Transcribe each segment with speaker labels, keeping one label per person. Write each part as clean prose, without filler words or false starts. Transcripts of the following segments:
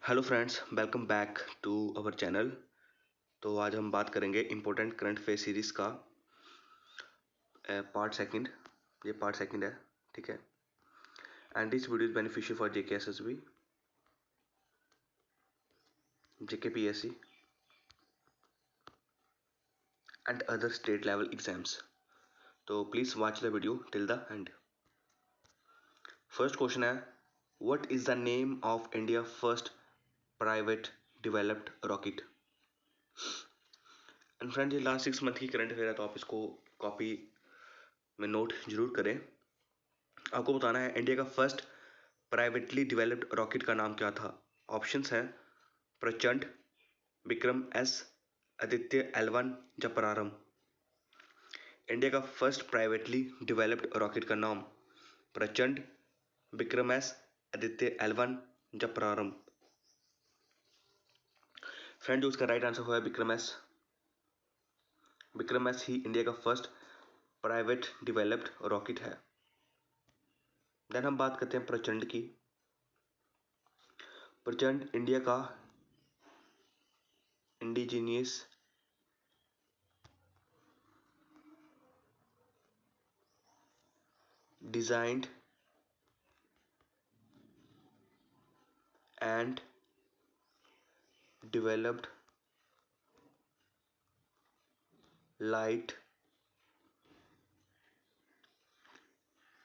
Speaker 1: Hello friends, welcome back to our channel. तो आज हम बात करेंगे इम्पोर्टेंट करंट अफेयर सीरीज़ का पार्ट सेकंड। ये पार्ट सेकंड है, ठीक है। And this video is beneficial for JK SSB, JK PSC and other state level exams. तो please watch the video till the end. First question है, what is the name of India first private developed rocket. And friends, ये last 6 month की current affair है, तो आप इसको copy में note जरूर करें। आपको बताना है इंडिया का फर्स्ट प्राइवेटली डेवलप्ड रॉकेट का नाम क्या था। ऑप्शंस हैं प्रचंड, विक्रम एस, आदित्य L1 या प्रारंभ। इंडिया का फर्स्ट प्राइवेटली डेवलप्ड रॉकेट का नाम प्रचंड, विक्रम एस, आदित्य L1 या प्रारंभ। फ्रेंड, जो उसका राइट आंसर हुआ है विक्रम एस। विक्रम एस ही इंडिया का फर्स्ट प्राइवेट डेवलप्ड रॉकेट है। देन हम बात करते हैं प्रचंड की। प्रचंड इंडिया का indigenous designed and developed light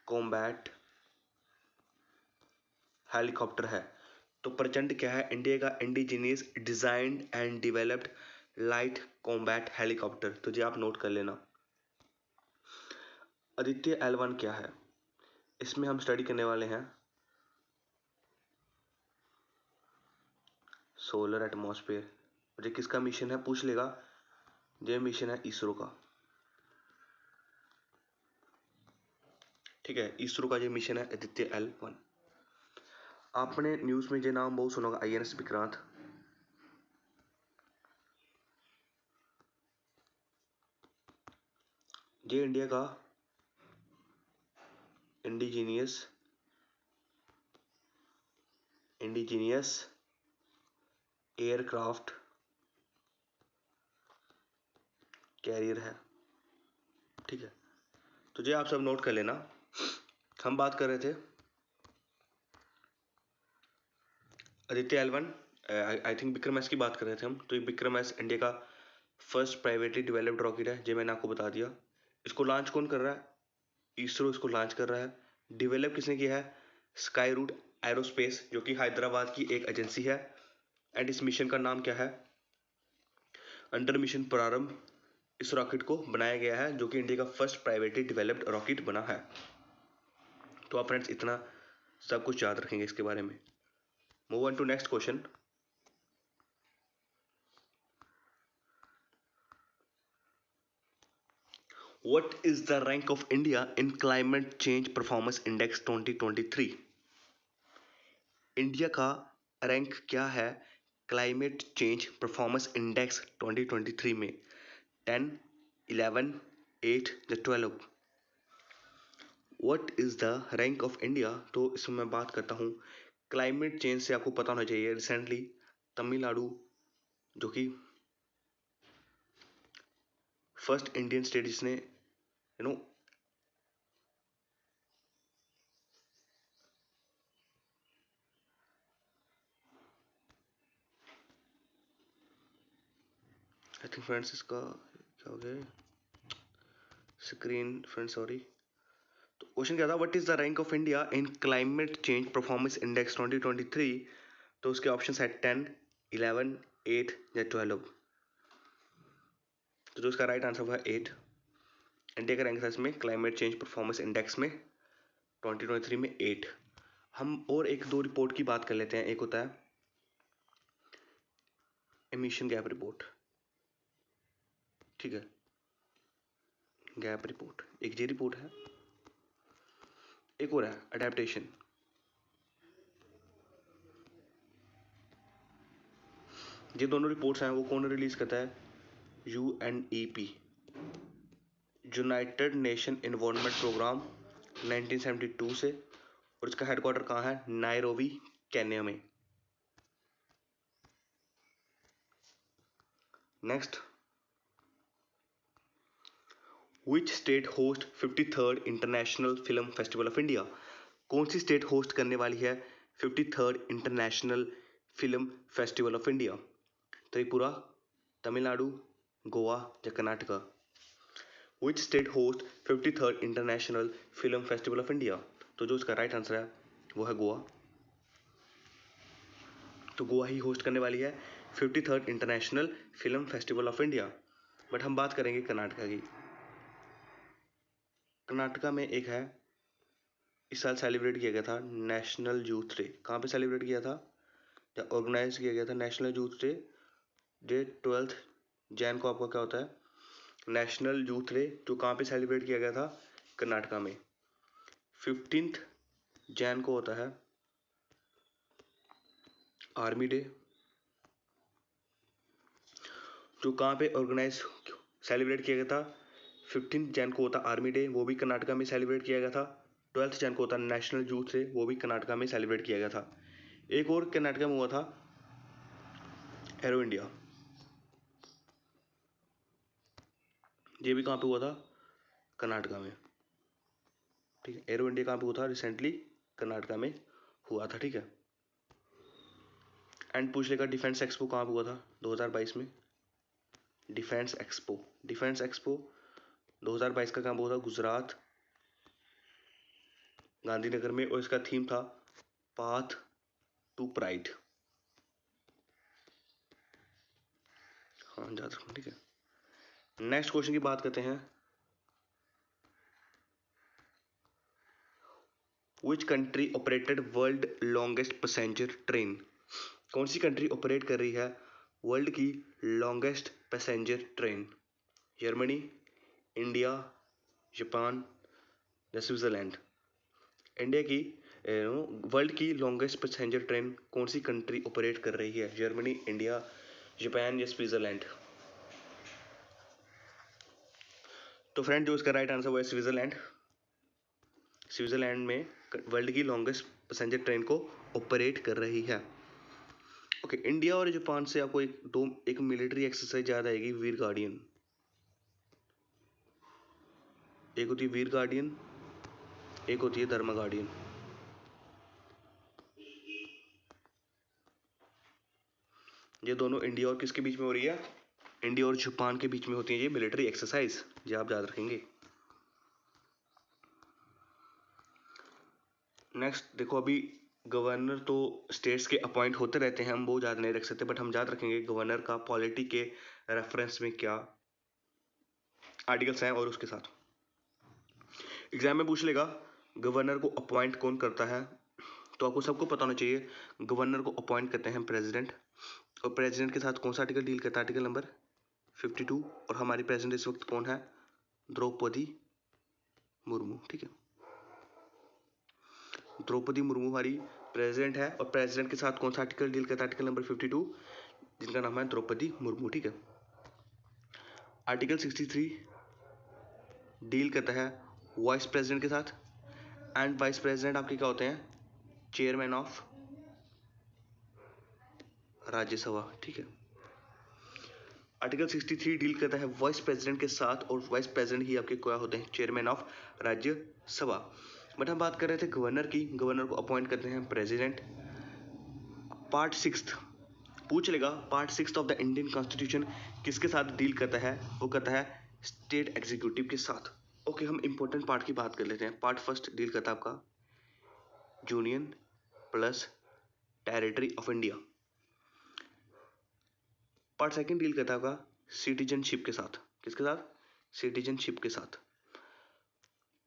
Speaker 1: combat helicopter है। तो प्रचंड क्या है? इंडिया का indigenous designed and developed light combat helicopter. तो जी आप नोट कर लेना। आदित्य L1 क्या है? इसमें हम स्टडी करने वाले हैं सोलर एटमॉस्फेयर। और ये किसका मिशन है पूछ लेगा। ये मिशन है इसरो का, ठीक है। इसरो का ये मिशन है आदित्य L1। आपने न्यूज में ये नाम बहुत सुना होगा, INS विक्रांत। ये इंडिया का इंडिजीनियस एयरक्राफ्ट कैरियर है, ठीक है। तो ये आप सब नोट कर लेना। हम बात कर रहे थे Aditya L1, I think Vikram S की बात कर रहे थे हम। तो ये विक्रम एस इंडिया का फर्स्ट प्राइवेटली डेवलप्ड रॉकेट है, जो मैंने आपको बता दिया। इसको लॉन्च कौन कर रहा है? इसरो इसको लॉन्च कर रहा है। डेवलप किसने किया है? स्काई रूट एरोस्पेस, जो कि हैदराबाद की एक एजेंसी है। एंड इस मिशन का नाम क्या है? अंडर मिशन प्रारंभ इस रॉकेट को बनाया गया है, जो कि इंडिया का फर्स्ट प्राइवेटली डेवलप्ड रॉकेट बना है। तो आप फ्रेंड्स इतना सब कुछ याद रखेंगे इसके बारे में। Move on to next question. What is the rank of India in Climate Change Performance Index 2023? India का रैंक क्या है क्लाइमेट चेंज परफॉर्मेंस इंडेक्स 2023 में? 10, 11, 8 या 12? What is the rank of India? तो इसमें मैं बात करता हूँ क्लाइमेट चेंज से। आपको पता होना चाहिए रिसेंटली तमिलनाडु, जो कि फर्स्ट इंडियन स्टेट जिसने आई थिंक फ्रेंड्स इसका क्या हो गया स्क्रीन, फ्रेंड्स सॉरी। तो क्वेश्चन क्या था? What is the rank of India in climate change performance index 2023? तो उसके ऑप्शन है 10, 11, 8 या 12। तो जो उसका राइट आंसर हुआ 8। इंडिया का रैंक था इसमें क्लाइमेट चेंज परफॉर्मेंस इंडेक्स में 2023 में 8। हम और एक दो रिपोर्ट की बात कर लेते हैं। एक होता है एमिशन गैप रिपोर्ट, ठीक है। गैप रिपोर्ट एक जी रिपोर्ट है, एक और है अडेप्टेशन। ये दोनों रिपोर्ट्स हैं वो कौन रिलीज करता है? UNEP, united nation environment programme 1972 से। और इसका हेडक्वार्टर कहाँ है? नायरोबी, केन्या में। Next, which state host 53rd international film festival of India? कौन सी स्टेट होस्ट करने वाली है 53rd international film festival of India? Tripura, Tamil Nadu, Goa या Karnataka? Which state host 53rd international film festival of India? तो जो उसका राइट आंसर है वो है गोवा। तो गोवा ही होस्ट करने वाली है 53rd international film festival of India. But हम बात करेंगे कर्नाटका की। कर्नाटका में एक है, इस साल सेलिब्रेट किया गया था नेशनल यूथ डे। कहाँ पे सेलिब्रेट किया था या ऑर्गेनाइज किया गया था national youth day? Day 12 Jain को आपका क्या होता है? नेशनल यूथ डे, जो कहाँ पे सेलिब्रेट किया गया था? कर्नाटका में। 15 जैन को होता है आर्मी डे, जो कहाँ पे ऑर्गेनाइज सेलिब्रेट किया गया था? 15 जैन को होता आर्मी डे, वो भी कर्नाटका में सेलिब्रेट किया गया था। 12 जैन को होता नेशनल यूथ डे, वो भी कर्नाटका में सेलिब्रेट किया गया था। एक और कर्नाटका में हुआ था एरो इंडिया, ये भी कहाँ पे हुआ था? कर्नाटका में। ठीक है, एरो इंडिया कहाँ पे हुआ था? रिसेंटली कर्नाटका में हुआ था। ठीक है, एंड पूछ लेगा डिफेंस एक्सपो कहाँ पे हुआ था 2022 में? डिफेंस एक्सपो 2022 का कहाँ पे हुआ था? गुजरात, गांधीनगर में, और इसका थीम था पाथ टू प्राइड। हाँ, याद रखना। ठीक है, नेक्स्ट क्वेश्चन की बात करते हैं। Which country operated world longest passenger train? कौन सी कंट्री ऑपरेट कर रही है वर्ल्ड की longest passenger train? Germany, India, Japan या स्विट्जरलैंड? इंडिया की वर्ल्ड की लॉन्गेस्ट पैसेंजर ट्रेन कौन सी कंट्री ऑपरेट कर रही है? जर्मनी, इंडिया, जापान या स्विट्जरलैंड? तो फ्रेंड, जो इसका राइट आंसर वो है स्विट्जरलैंड। स्विट्जरलैंड में वर्ल्ड की लॉन्गेस्ट पैसेंजर ट्रेन को ऑपरेट कर रही है। ओके, इंडिया और जापान से आपको एक मिलिट्री एक्सरसाइज याद आएगी, वीर गार्डियन। एक होती है वीर गार्डियन, एक होती है धर्म गार्डियन। ये दोनों इंडिया और किसके बीच में हो रही है? इंडिया और जापान के बीच में होती है ये मिलिट्री एक्सरसाइज, ये आप याद रखेंगे। नेक्स्ट देखो, अभी गवर्नर तो स्टेट्स के अपॉइंट होते रहते हैं, हम वो याद नहीं रख सकते, बट हम याद रखेंगे गवर्नर का पॉलिटी के रेफरेंस में क्या आर्टिकल्स हैं और उसके साथ। एग्जाम में पूछ लेगा गवर्नर को अपॉइंट कौन करता है, तो आपको सबको पता होना चाहिए गवर्नर को अपॉइंट करते हैं प्रेसिडेंट। और प्रेसिडेंट के साथ कौन सा आर्टिकल डील करता है? Article number 52। और हमारी प्रेसिडेंट इस वक्त कौन है? द्रौपदी मुर्मू। ठीक है, द्रौपदी मुर्मू हमारी प्रेसिडेंट है, और प्रेसिडेंट के साथ कौन सा आर्टिकल डील करता है? आर्टिकल नंबर 52, जिनका नाम है द्रौपदी मुर्मू। ठीक है, आर्टिकल 63 डील करता है वाइस प्रेसिडेंट के साथ, एंड वाइस प्रेसिडेंट आपके क्या होते हैं? Chairman of Rajya Sabha. ठीक है, आर्टिकल 63 डील करता है वाइस प्रेसिडेंट के साथ, और वाइस प्रेसिडेंट ही आपके क्या होते हैं? Chairman of Rajya Sabha. बट हम बात कर रहे थे गवर्नर की, गवर्नर को अपॉइंट करते हैं प्रेसिडेंट। पार्ट 6 पूछ लेगा, part 6 of the Indian constitution किसके साथ डील करता है? वो करता है स्टेट एग्जीक्यूटिव के साथ। ओके, हम इंपॉर्टेंट पार्ट की बात कर लेते हैं। पार्ट फर्स्ट डील करता है आपका union plus territory of India. Part second deal करता है आपका सिटीजनशिप के साथ। किसके साथ? सिटीजनशिप के साथ।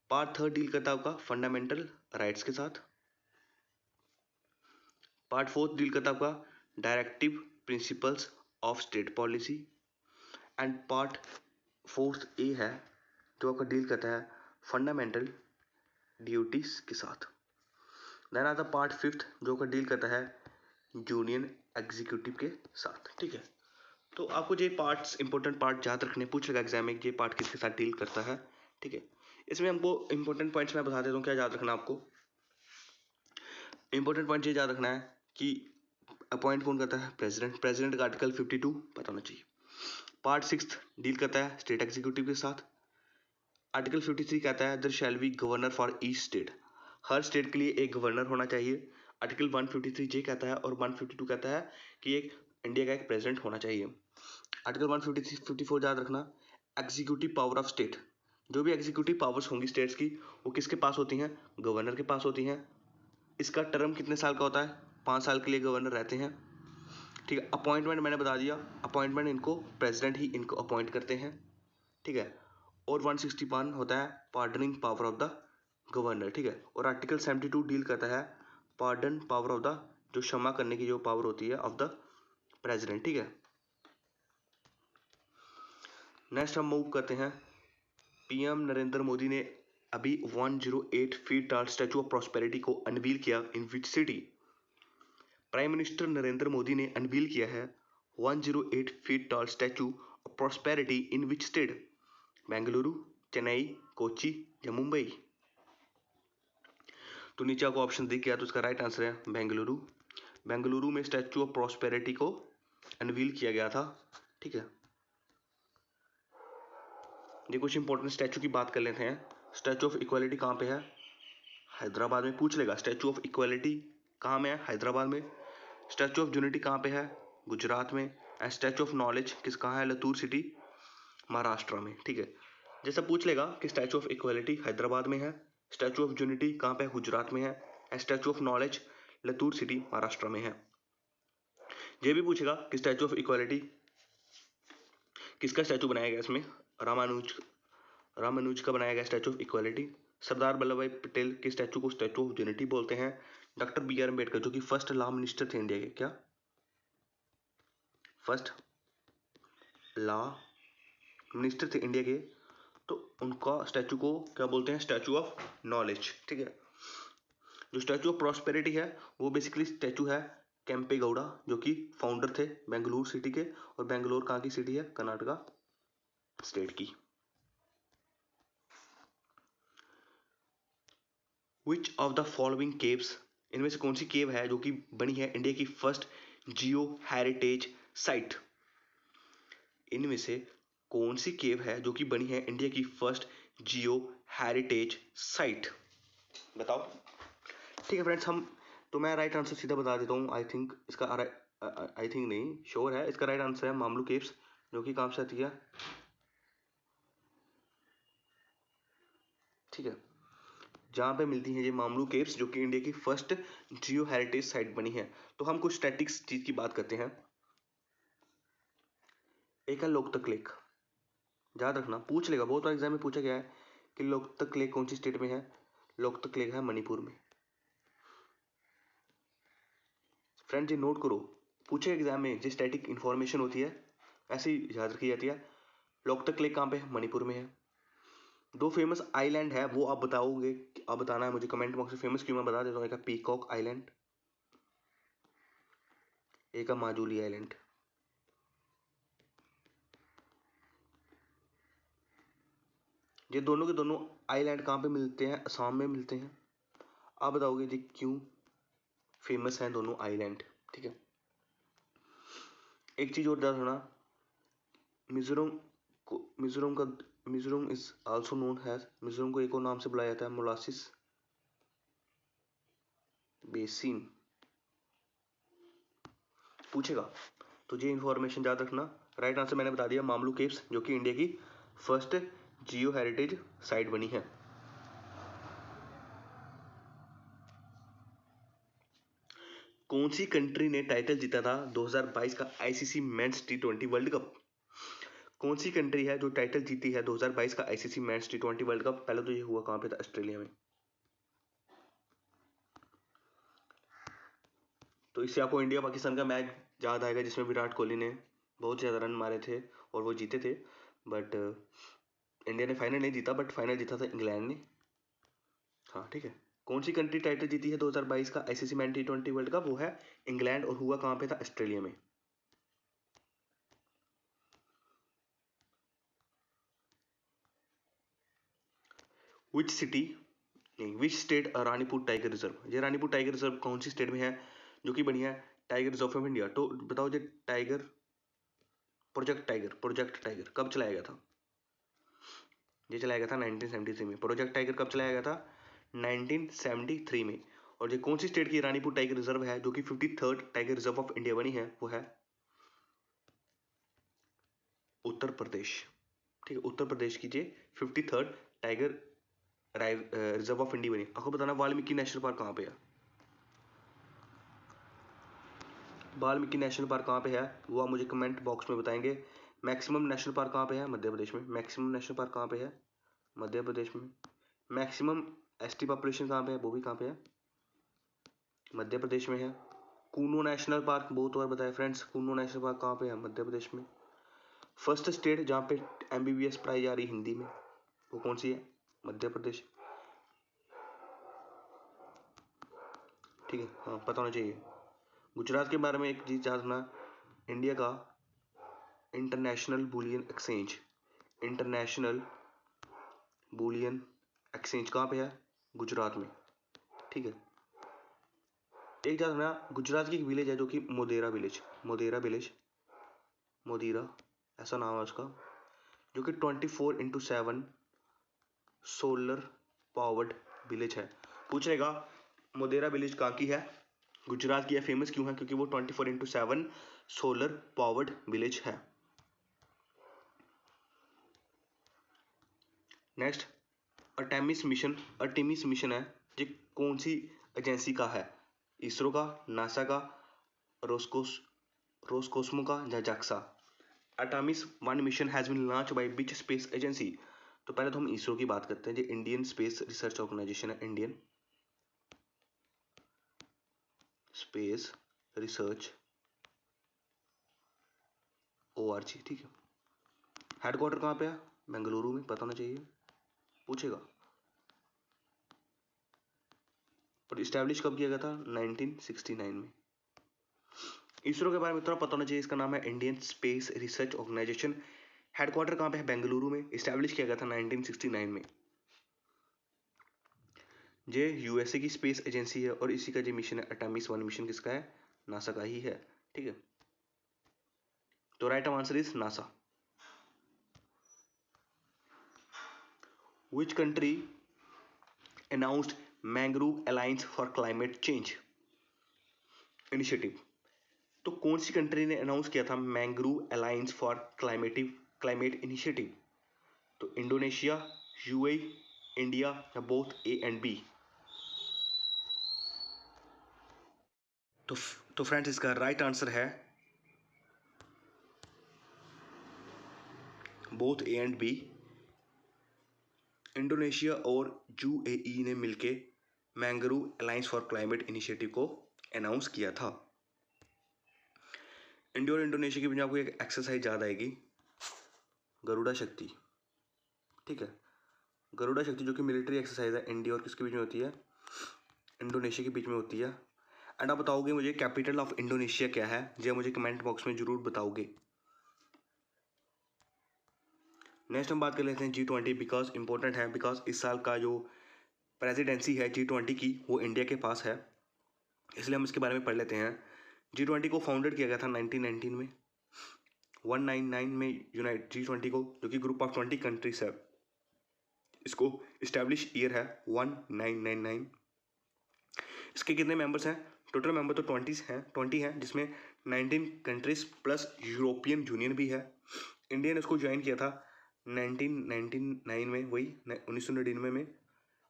Speaker 1: पार्ट थर्ड डील करता है आपका फंडामेंटल राइट्स के साथ। पार्ट फोर्थ डील करता है आपका directive principles of state policy. And part fourth A है जो आपका डील करता है फंडामेंटल ड्यूटीज के साथ। देन आता पार्ट फिफ्थ जो का डील करता है यूनियन एग्जीक्यूटिव के साथ। ठीक है, तो आपको ये पार्ट्स इंपॉर्टेंट पार्ट याद रखने, पूछ लेगा एग्जाम में ये पार्ट किसके साथ डील करता है। ठीक है, इसमें हमको इंपॉर्टेंट पॉइंट्स मैं बता देता हूँ, क्या याद रखना आपको। इंपॉर्टेंट पॉइंट ये याद रखना है कि अपॉइंट कौन करता है? प्रेसिडेंट। प्रेसिडेंट का आर्टिकल 52 पता होना चाहिए। पार्ट 6 डील करता है स्टेट एग्जीक्यूटिव के साथ। आर्टिकल 53 कहता है there shall be governor for each state, हर स्टेट के लिए एक गवर्नर होना चाहिए। आर्टिकल 153 जे कहता है और 152 कहता है कि एक इंडिया का एक प्रेसिडेंट होना चाहिए। आर्टिकल 154 याद रखना, एग्जीक्यूटिव पावर ऑफ स्टेट, जो भी एग्जीक्यूटिव पावर्स होंगी स्टेट्स की वो किसके पास होती हैं, गवर्नर के पास होती हैं। इसका टर्म कितने साल का होता है, 5 साल के लिए गवर्नर रहते हैं। ठीक है, अपॉइंटमेंट मैंने बता दिया, अपॉइंटमेंट इनको प्रेसिडेंट ही इनको अपॉइंट करते हैं। ठीक है, और 161 होता है pardoning power of the governor. ठीक है, और आर्टिकल 72 डील करता है पार्डन पावर ऑफ द, जो क्षमा करने की जो पावर होती है ऑफ द प्रेसिडेंट। ठीक है, नेक्स्ट हम मूव करते हैं। पीएम नरेंद्र मोदी ने अभी 108 feet tall statue of prosperity को अनवील किया in which city. Prime minister Narendra Modi ने अनवील किया है 108 feet tall statue of prosperity in which state, Bengaluru, Chennai, Kochi या मुंबई। तो नीचे आपको ऑप्शन दिख गया, तो इसका राइट आंसर है बेंगलुरु। बेंगलुरु में स्टैचू ऑफ प्रॉस्पेरिटी को अनवील किया गया था। ठीक है, ये कुछ इंपॉर्टेंट स्टैचू की बात कर लेते हैं। स्टैचू ऑफ इक्वालिटी कहाँ पे है, हैदराबाद में। पूछ लेगा स्टैचू ऑफ इक्वालिटी कहाँ में है, हैदराबाद में। स्टैचू ऑफ यूनिटी कहाँ पे है, गुजरात में। एंड स्टैचू ऑफ नॉलेज किस कहाँ है, लतूर सिटी, महाराष्ट्र में। ठीक है, जैसा पूछ लेगा कि स्टैचू ऑफ इक्वालिटी हैदराबाद में है, स्टैचू ऑफ यूनिटी कहाँ पे, गुजरात में है, and statue of knowledge Latur city Maharashtra में है। ये भी पूछेगा कि स्टैचू ऑफ इक्वालिटी किसका स्टैचू बनाया गया, इसमें रामानुज का बनाया गया statue of equality. Sardar Vallabhbhai Patel के स्टैचू को स्टैचू ऑफ यूनिटी बोलते हैं। डॉक्टर बी आर अम्बेडकर जो कि फर्स्ट लॉ मिनिस्टर थे इंडिया के, क्या फर्स्ट लॉ मिनिस्टर थे इंडिया के, तो उनका स्टैचू को क्या बोलते हैं, स्टैचू ऑफ नॉलेज। ठीक है, जो स्टैचू ऑफ प्रॉस्पेरिटी है वो बेसिकली स्टैचू है केम्पे गौड़ा, जो कि फाउंडर थे बेंगलुरु सिटी के। और बेंगलुरु कहाँ की सिटी है, कर्नाटका स्टेट की। Which of the following caves, इनमें से कौन सी केव है जो कि बनी है इंडिया की फर्स्ट जियो हेरिटेज साइट। इनमें से कौन सी केव है जो कि बनी है इंडिया की फर्स्ट जियो हेरिटेज साइट, बताओ। ठीक है फ्रेंड्स, मैं राइट आंसर सीधा बता देता हूँ। आई थिंक इसका आई थिंक नहीं, श्योर है, इसका राइट आंसर है मामलू केव्स, जो कि कहाँ से आती है। ठीक है, जहाँ पे मिलती हैं ये मामलू केव्स, जो कि इंडिया की फर्स्ट जियो हेरिटेज साइट बनी है। तो हम कुछ स्टैटिक्स चीज की बात करते हैं। एक है लोकतक लेक, याद रखना, पूछ लेगा, बहुत बार एग्जाम में पूछा गया है कि लोकतक लेक कौन सी स्टेट में है। लोकतक लेक है मणिपुर में। फ्रेंड्स ये नोट करो, पूछे एग्जाम में जो स्टैटिक इंफॉर्मेशन होती है ऐसे ही याद रखी जाती है। लोकतक लेक कहाँ पे है, मणिपुर में है। दो फेमस आइलैंड है, वो आप बताओगे, आप बताना है मुझे कमेंट बॉक्स में, फेमस क्यों, मैं बता देता हूँ। एक है पीकॉक आइलैंड, एक है माजुली आइलैंड। ये दोनों के दोनों आइलैंड कहाँ पे मिलते हैं, असम में मिलते हैं। आप बताओगे जी क्यों फेमस हैं दोनों आइलैंड। ठीक है, एक चीज और याद रखना, मिजोरम को, Mizoram is also known has, Mizoram को एक और नाम से बुलाया जाता है मोलासिस बेसिन। पूछेगा तो ये इंफॉर्मेशन याद रखना। राइट आंसर मैंने बता दिया, मामलू केव्स, जो कि इंडिया की फर्स्ट जियो हेरिटेज साइट बनी है। कौन सी कंट्री ने टाइटल जीता था 2022 का ICC men's T20 world cup. कौन सी कंट्री है जो टाइटल जीती है 2022 का ICC men's T20 world cup. पहले तो ये हुआ कहां पे था, ऑस्ट्रेलिया में। तो इससे आपको इंडिया पाकिस्तान का मैच याद आएगा, जिसमें विराट कोहली ने बहुत ज़्यादा रन मारे थे और वो जीते थे। बट इंडिया ने फाइनल नहीं जीता, बट फाइनल जीता था इंग्लैंड ने। हाँ ठीक है, कौन सी कंट्री टाइटल जीती है 2022 का ICC main T20 world cup, वो है इंग्लैंड, और हुआ कहाँ पे था, ऑस्ट्रेलिया में। विच सिटी नहीं, which state Ranipur tiger reserve, ये रानीपुर टाइगर रिजर्व कौन सी स्टेट में है जो कि बनी है टाइगर रिजर्व ऑफ इंडिया। तो बताओ, ये टाइगर प्रोजेक्ट टाइगर कब चलाया गया था? ये चलाया गया था 1973 में। प्रोजेक्ट टाइगर कब चलाया गया था? 1973 में। और ये कौन सी स्टेट की रानीपुर टाइगर रिजर्व है जो कि 53rd tiger reserve of India बनी है? वो है उत्तर प्रदेश। ठीक है, उत्तर प्रदेश की 53rd tiger reserve of India बनी। आपको बताना वाल्मीकि नेशनल पार्क कहाँ पे है? वाल्मीकि नेशनल पार्क कहाँ पे है वो आप मुझे कमेंट बॉक्स में बताएंगे। मैक्सिमम नेशनल पार्क कहाँ पे है? मध्य प्रदेश में। मैक्सिमम नेशनल पार्क कहाँ पे है? मध्य प्रदेश में। मैक्सिमम एसटी पॉपुलेशन कहाँ पे है? वो भी कहाँ पे है? मध्य प्रदेश में है। कूनो नेशनल पार्क बहुत बार बताया फ्रेंड्स, कूनो नेशनल पार्क कहाँ पे है? मध्य प्रदेश में। फर्स्ट स्टेट जहाँ पे MBBS पढ़ाई जा रही हिंदी में वो कौन सी है? मध्य प्रदेश। ठीक है, हाँ पता होना चाहिए। गुजरात के बारे में एक चीज जानना, इंडिया का international bullion exchange, international bullion exchange कहाँ पे है? गुजरात में। ठीक है, एक जानना, गुजरात की एक विलेज है जो कि मोदेरा विलेज, मोदीरा ऐसा नाम है उसका, जो कि 24/7 सोलर पावर्ड विलेज है। पूछेगा मोदेरा विलेज कहाँ की है? गुजरात की है। फेमस क्यों है? क्योंकि वो 24/7 सोलर पावर्ड विलेज है। नेक्स्ट, अर्टेमिस मिशन है, ये कौन सी एजेंसी का है? इसरो का, नासा का, रोस्कोस्मो का या JAXA? Artemis 1 mission has been launch by which space agency? तो पहले तो हम इसरो की बात करते हैं, जो इंडियन स्पेस रिसर्च ऑर्गेनाइजेशन है, इंडियन स्पेस रिसर्च ORG। ठीक है, हेडक्वार्टर कहाँ पे है? बेंगलुरु में, पता होना चाहिए, पूछेगा। और इस्टेब्लिश कब किया गया था? 1969 में। इसरो के बारे में थोड़ा पता होना चाहिए, इसका नाम है Indian space research organisation. Headquarter कहाँ पे है? बेंगलुरु में। इस्टेब्लिश किया गया था 1969 में। ये USA की स्पेस एजेंसी है और इसी का जो मिशन है अर्टेमिस 1 मिशन किसका है? नासा का ही है। ठीक है, तो right answer is NASA. Which country announced mangrove alliance for climate change initiative? तो कौन सी कंट्री ने अनाउंस किया था mangrove alliance for climate initiative? तो इंडोनेशिया, UAE, इंडिया या बोथ A and B? तो फ्रेंड्स इसका राइट आंसर है both A and B। Indonesia और UAE ने मिलके mangrove alliance for climate initiative को अनाउंस किया था। इंडिया और इंडोनेशिया के बीच में आपको एक एक्सरसाइज याद आएगी, गरुड़ा शक्ति। ठीक है, गरुड़ा शक्ति जो कि मिलिट्री एक्सरसाइज है, इंडिया और किसके बीच में होती है? इंडोनेशिया के बीच में होती है। एंड आप बताओगे मुझे कैपिटल ऑफ इंडोनेशिया क्या है? ये मुझे कमेंट बॉक्स में जरूर बताओगे। नेक्स्ट हम बात कर लेते हैं G20, बिकॉज इंपॉर्टेंट है, बिकॉज इस साल का जो प्रेसिडेंसी है G20 की वो इंडिया के पास है, इसलिए हम इसके बारे में पढ़ लेते हैं। G20 को फाउंडेड किया गया था 1919 में, 199 में G20 को, जो कि ग्रुप ऑफ 20 कंट्रीज है, इसको इस्टेब्लिश ईयर है 1999। इसके कितने मेंबर्स हैं? टोटल मेंबर तो 20 हैं, जिसमें 19 कंट्रीज प्लस यूरोपियन यूनियन भी है। इंडिया ने इसको ज्वाइन किया था 1999 में, वही 1999 में।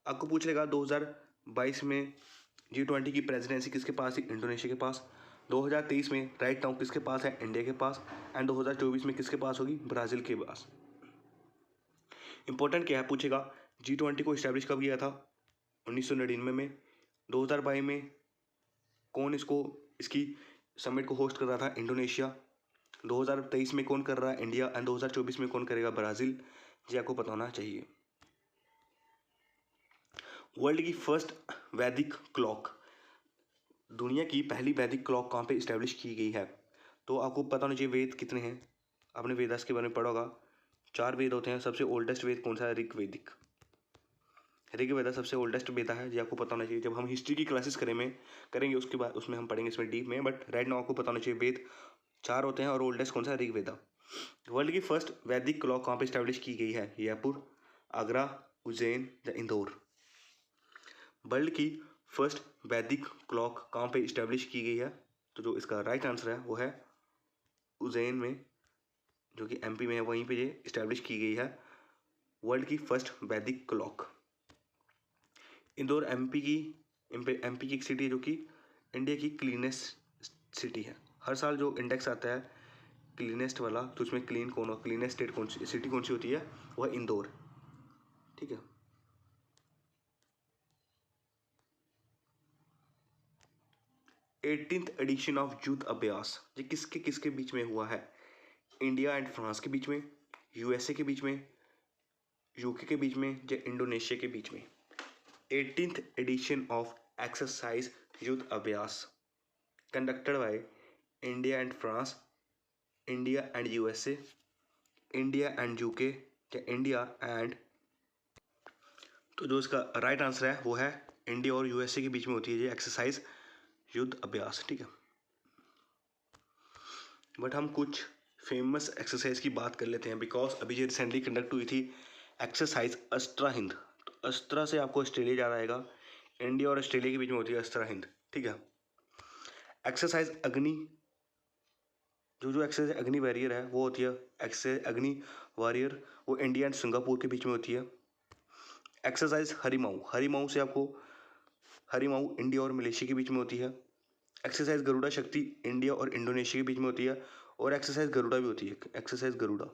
Speaker 1: आपको पूछ लेगा 2022 में G20 की प्रेसिडेंसी किसके पास थी? इंडोनेशिया के पास। 2023 में राइट नाउ किसके पास है? इंडिया के पास। एंड 2024 में किसके पास होगी? ब्राज़ील के पास। इंपॉर्टेंट क्या है पूछेगा, G20 को इस्टेब्लिश कब किया था? 1999 में। 2022 में कौन इसकी समिट को होस्ट कर रहा था? इंडोनेशिया। 2023 में कौन कर रहा है? इंडिया। एंड 2024 में कौन करेगा? ब्राज़ील। ये आपको पता होना चाहिए। वर्ल्ड की फर्स्ट वैदिक क्लॉक, दुनिया की पहली वैदिक क्लॉक कहाँ पे इस्टेब्लिश की गई है? तो आपको पता होना चाहिए वेद कितने हैं, आपने वेदास के बारे में पढ़ा होगा। 4 वेद होते हैं। सबसे ओल्डेस्ट वेद कौन सा है? ऋग्वेदिक। ऋग्वेद सबसे ओल्डेस्ट वेद है, ये आपको पता होना चाहिए। जब हम हिस्ट्री की क्लासेस करेंगे उसके बाद उसमें हम पढ़ेंगे इसमें डीप में, बट राइट नाउ आपको पता होना चाहिए वेद 4 होते हैं और ओल्डेस्ट कौन सा है? ऋग्वेद। वर्ल्ड की फर्स्ट वैदिक क्लॉक कहाँ पे स्टैब्लिश की गई है? जयपुर, आगरा, उज्जैन या इंदौर? वर्ल्ड की फर्स्ट वैदिक क्लॉक कहाँ पे स्टैब्लिश की गई है? तो जो इसका राइट आंसर है वो है उज्जैन में, जो कि एमपी में है, वहीं पे ये स्टैब्लिश की गई है वर्ल्ड की फर्स्ट वैदिक क्लॉक। इंदौर एमपी की एक सिटी है जो कि इंडिया की क्लीनेस्ट सिटी है। हर साल जो इंडेक्स आता है क्लीनेस्ट वाला, तो उसमें क्लीनेस्ट स्टेट कौन सी सिटी कौन सी होती है? वह इंदौर। ठीक है। एटीन्थ एडिशन ऑफ युद्ध अभ्यास ये किसके किसके बीच में हुआ है? इंडिया एंड फ्रांस के बीच में, यूएसए के बीच में, यूके के बीच में या इंडोनेशिया के बीच में? एटीन्थ एडिशन ऑफ एक्सरसाइज युद्ध अभ्यास conducted by India and France, India and USA, India and UK या इंडिया एंड? तो जो इसका राइट आंसर है वो है इंडिया और यूएसए के बीच में होती है ये एक्सरसाइज युद्ध अभ्यास। ठीक है। बट हम कुछ फेमस एक्सरसाइज की बात कर लेते हैं, बिकॉज अभी ये रिसेंटली कंडक्ट हुई थी एक्सरसाइज अस्त्रा हिंद। तो अस्त्रा से आपको ऑस्ट्रेलिया याद आएगा, इंडिया और ऑस्ट्रेलिया के बीच में होती है अस्त्रा हिंद। ठीक है। एक्सरसाइज अग्नि, जो एक्सरसाइज अग्नि वॉरियर है वो होती है एक्सरसाइज अग्नि वॉरियर, वो इंडिया एंड सिंगापुर के बीच में होती है। एक्सरसाइज हरिमाऊ, हरिमाऊ से आपको, हरिमाऊ इंडिया और मलेशिया के बीच में होती है। एक्सरसाइज गरुड़ा शक्ति इंडिया और इंडोनेशिया के बीच में होती है। और एक्सरसाइज गरुड़ा भी होती है, एक्सरसाइज गरुड़ा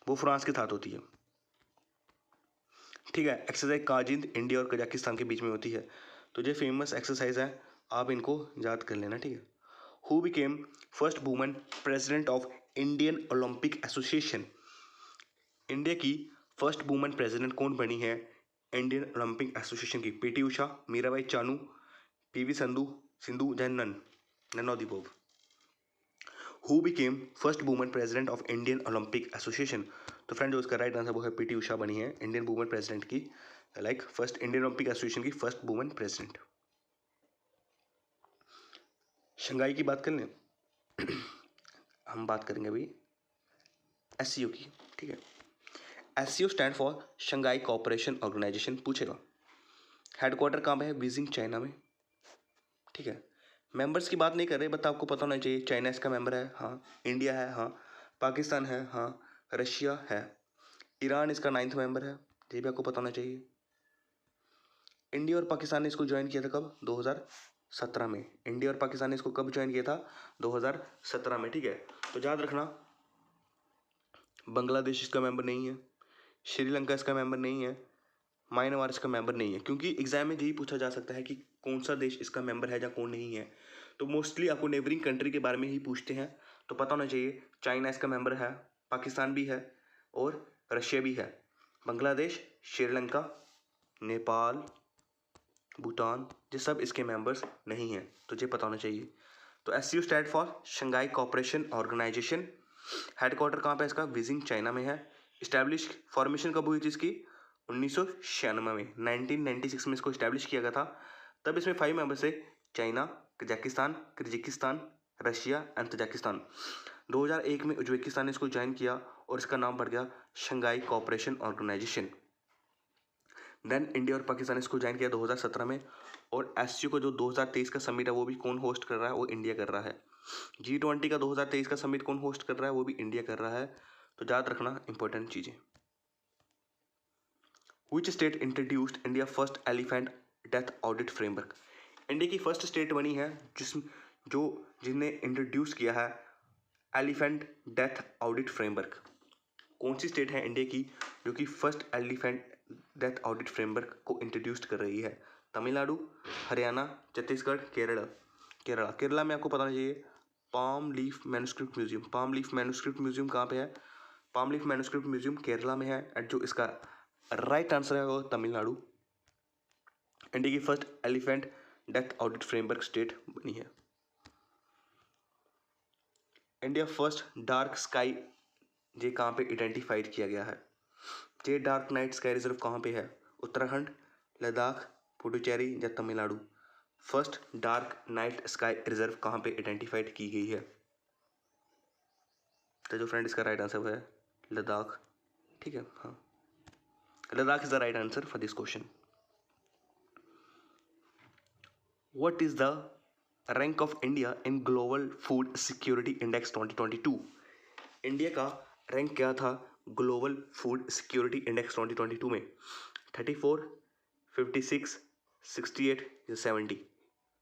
Speaker 1: वो फ्रांस के साथ होती है। ठीक है। एक्सरसाइज काजिंद इंडिया और कजाकिस्तान के बीच में होती है। तो ये फेमस एक्सरसाइज है, आप इनको याद कर लेना। ठीक है। Who became first woman president of Indian Olympic association? India की फर्स्ट वुमन प्रेसिडेंट कौन बनी है इंडियन ओलंपिक एसोसिएशन की? पीटी उषा, मीराबाई चानू, पीवी सिंधु या none of the above? Who became first woman president of Indian Olympic association? तो friend जो इसका right answer वो है पीटी उषा बनी है इंडियन वुमन प्रेसिडेंट की, like first Indian Olympic association की फर्स्ट वुमन प्रेसिडेंट। शंघाई की बात कर लें हम बात करेंगे अभी एससीओ की। ठीक है। SCO stand for Shanghai cooperation organisation पूछेगा। हेडक्वार्टर कहाँ पे है? बीजिंग, चाइना में। ठीक है। मेंबर्स की बात नहीं कर रहे, बट आपको पता होना चाहिए चाइना इसका मेंबर है, हाँ। इंडिया है, हाँ। पाकिस्तान है, हाँ। रशिया है। ईरान इसका 9th मेंबर है, ये भी आपको पता होना चाहिए। इंडिया और पाकिस्तान ने इसको ज्वाइन किया था कब? 2017 में। इंडिया और पाकिस्तान ने इसको कब ज्वाइन किया था? 2017 में। ठीक है। तो याद रखना बांग्लादेश इसका मेंबर नहीं है, श्रीलंका इसका मेंबर नहीं है, म्यांमार इसका मेंबर नहीं है, क्योंकि एग्जाम में यही पूछा जा सकता है कि कौन सा देश इसका मेंबर है या कौन नहीं है। तो मोस्टली आपको नेबरिंग कंट्री के बारे में ही पूछते हैं, तो पता होना चाहिए चाइना इसका मेंबर है, पाकिस्तान भी है और रशिया भी है। बांग्लादेश, श्रीलंका, नेपाल, भूटान, ये सब इसके मेंबर्स नहीं हैं, तो ये पता होना चाहिए। तो SCO stand for Shanghai cooperation organisation. Headquarter कहाँ पे इसका? बीजिंग, चाइना में है। इस्टेब्लिश फॉर्मेशन कब हुई थी इसकी? 1996 में, 1996 में इसको इस्टेब्लिश किया गया था। तब इसमें 5 मेंबर्स थे, China, Kazakhstan, Kyrgyzstan, Russia and Tajikistan. 2001 में उज्बेकिस्तान ने इसको ज्वाइन किया और इसका नाम बढ़ गया Shanghai cooperation organisation. Then India और पाकिस्तान इसको ज्वाइन किया 2017 में। और एससीओ को जो 2023 का समिट है वो भी कौन होस्ट कर रहा है? वो इंडिया कर रहा है। G20 का 2023 का समिट कौन होस्ट कर रहा है? वो भी इंडिया कर रहा है। तो याद रखना इंपॉर्टेंट चीजें। Which state introduced India first elephant death audit framework? India की फर्स्ट स्टेट बनी है जिसने इंट्रोड्यूस किया है एलिफेंट डेथ ऑडिट फ्रेमवर्क। कौन सी स्टेट है इंडिया की जो कि first elephant death audit framework को इंट्रोड्यूस कर रही है? तमिलनाडु, हरियाणा, छत्तीसगढ़, केरला में आपको पता होना चाहिए palm leaf manuscript museum. Palm leaf manuscript museum कहाँ पे है? Palm leaf manuscript museum Kerala में है। एंड जो इसका राइट आंसर है वो तमिलनाडु। इंडिया की first elephant death audit framework state बनी है। इंडिया फर्स्ट डार्क स्काई ये कहाँ पे आइडेंटिफाइड किया गया है? ये डार्क नाइट स्काई रिजर्व कहाँ पे है? उत्तराखंड, लद्दाख, पुडुचेरी या Tamil Nadu? First dark night sky reserve कहाँ पे आइडेंटिफाइड की गई है? तो जो फ्रेंड इसका राइट आंसर है लद्दाख। ठीक है, हाँ, Ladakh is the right answer for this question. What is the rank of India in global food security index 2022? India का रैंक क्या था ग्लोबल फूड सिक्योरिटी इंडेक्स 2022 में? 34, 56, 68 या 70?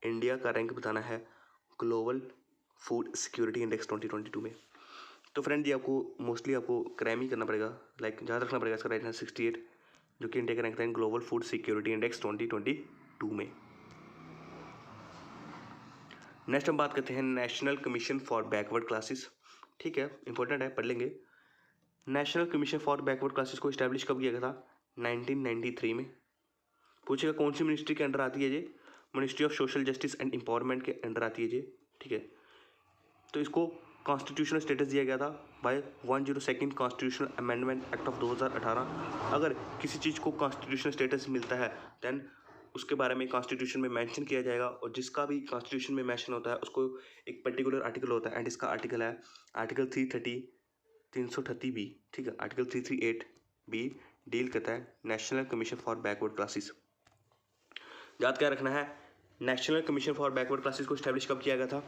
Speaker 1: इंडिया का रैंक बताना है ग्लोबल फूड सिक्योरिटी इंडेक्स 2022 में। तो फ्रेंड ये आपको मोस्टली आपको क्रैम ही करना पड़ेगा, लाइक याद रखना पड़ेगा इसका राइट आंसर 68, जो कि इंडिया का रैंक था ग्लोबल फूड सिक्योरिटी इंडेक्स 2022 में। नेक्स्ट हम बात करते हैं national commission for backward classes. ठीक है, इंपॉर्टेंट है, पढ़ लेंगे। National commission for backward classes को इस्टेब्लिश कब किया गया था? 1993 में। पूछेगा कौन सी मिनिस्ट्री के अंडर आती है ये? Ministry of social justice and empowerment के अंडर आती है ये। ठीक है, तो इसको कॉन्स्टिट्यूशनल स्टेटस दिया गया था by 102 constitutional amendment act of 2018। अगर किसी चीज़ को कॉन्स्टिट्यूशनल स्टेटस मिलता है देन उसके बारे में कॉन्स्टिट्यूशन में मेंशन किया जाएगा, और जिसका भी कॉन्स्टिट्यूशन में मेंशन होता है उसको एक पर्टिकुलर आर्टिकल होता है, एंड इसका आर्टिकल है आर्टिकल 330 बी। ठीक है, आर्टिकल 338 बी डील करता है national commission for backward classes. याद क्या रखना है, national commission for backward classes को स्टैब्लिश कब किया गया था?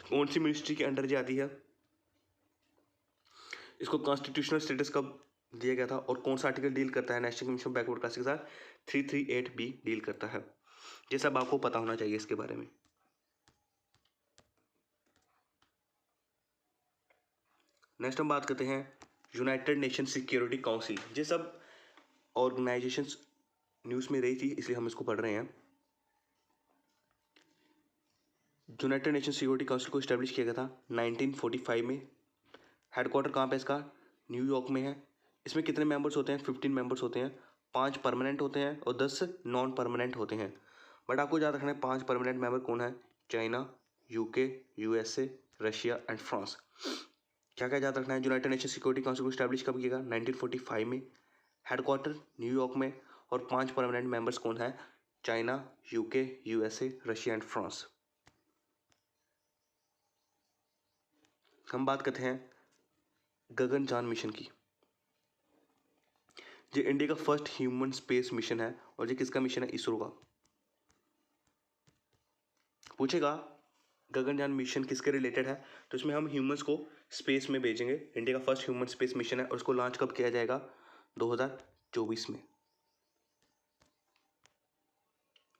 Speaker 1: कौन सी मिनिस्ट्री के अंडर जाती है? इसको कॉन्स्टिट्यूशनल स्टेटस कब दिया गया था, और कौन सा आर्टिकल डील करता है नेशनल कमीशन बैकवर्ड क्लासेस के साथ? 338 बी डील करता है। ये सब आपको पता होना चाहिए इसके बारे में। नेक्स्ट हम बात करते हैं यूनाइटेड नेशन सिक्योरिटी काउंसिल। ये सब ऑर्गेनाइजेशंस न्यूज़ में रही थी इसलिए हम इसको पढ़ रहे हैं। यूनाइटेड नेशन सिक्योरिटी काउंसिल को इस्टेब्लिश किया गया था 1945 में। हेडक्वार्टर कहाँ पे इसका? न्यूयॉर्क में है। इसमें कितने मेंबर्स होते हैं? 15 मेंबर्स होते हैं। 5 परमानेंट होते हैं और 10 नॉन परमानेंट होते हैं। बट आपको याद रखना है 5 परमानेंट मेंबर कौन है? China, UK, USA, Russia and France. क्या क्या याद रखना है? यूनाइटेड नेशन सिक्योरिटी काउंसिल को इस्टेब्लिश कब किया गया? 1945 में। हेडक्वार्टर न्यूयॉर्क में, और 5 परमानेंट मेंबर्स कौन है? China, UK, USA, Russia and France. हम बात करते हैं गगनयान मिशन की। ये इंडिया का फर्स्ट ह्यूमन स्पेस मिशन है, और ये किसका मिशन है? इसरो का। पूछेगा गगनयान मिशन किसके रिलेटेड है, तो इसमें हम ह्यूमंस को स्पेस में भेजेंगे। इंडिया का फर्स्ट ह्यूमन स्पेस मिशन है, और उसको लॉन्च कब किया जाएगा? 2024 में।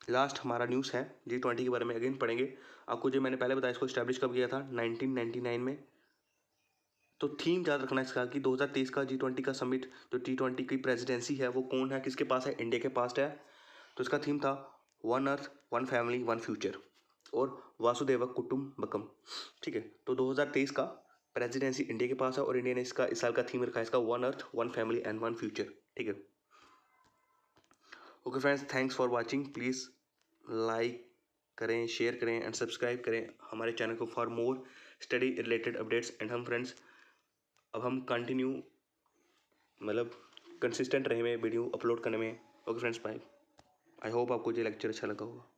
Speaker 1: लास्ट हमारा न्यूज़ है G20 के बारे में, अगेन पढ़ेंगे। आपको जो मैंने पहले बताया इसको इस्टेब्लिश कब किया था? 1999 में। तो थीम याद रखना इसका कि 2023 का G20 का समिट, जो G20 की प्रेसिडेंसी है वो कौन है, किसके पास है? इंडिया के पास है। तो इसका थीम था one earth, one family, one future, और वासुदेव कुटुंबकम। ठीक है, तो 2023 का प्रेसिडेंसी इंडिया के पास है, और इंडिया ने इसका इस साल का थीम रखा है इसका one earth, one family and one future. ठीक है, okay friends, thanks for watching. Please like करें, शेयर करें एंड सब्सक्राइब करें हमारे चैनल को for more study related updates. And हम फ्रेंड्स अब हम कंटिन्यू मतलब कंसिस्टेंट रहे में वीडियो अपलोड करने में। Okay friends, bye. I hope आपको ये लेक्चर अच्छा लगा होगा।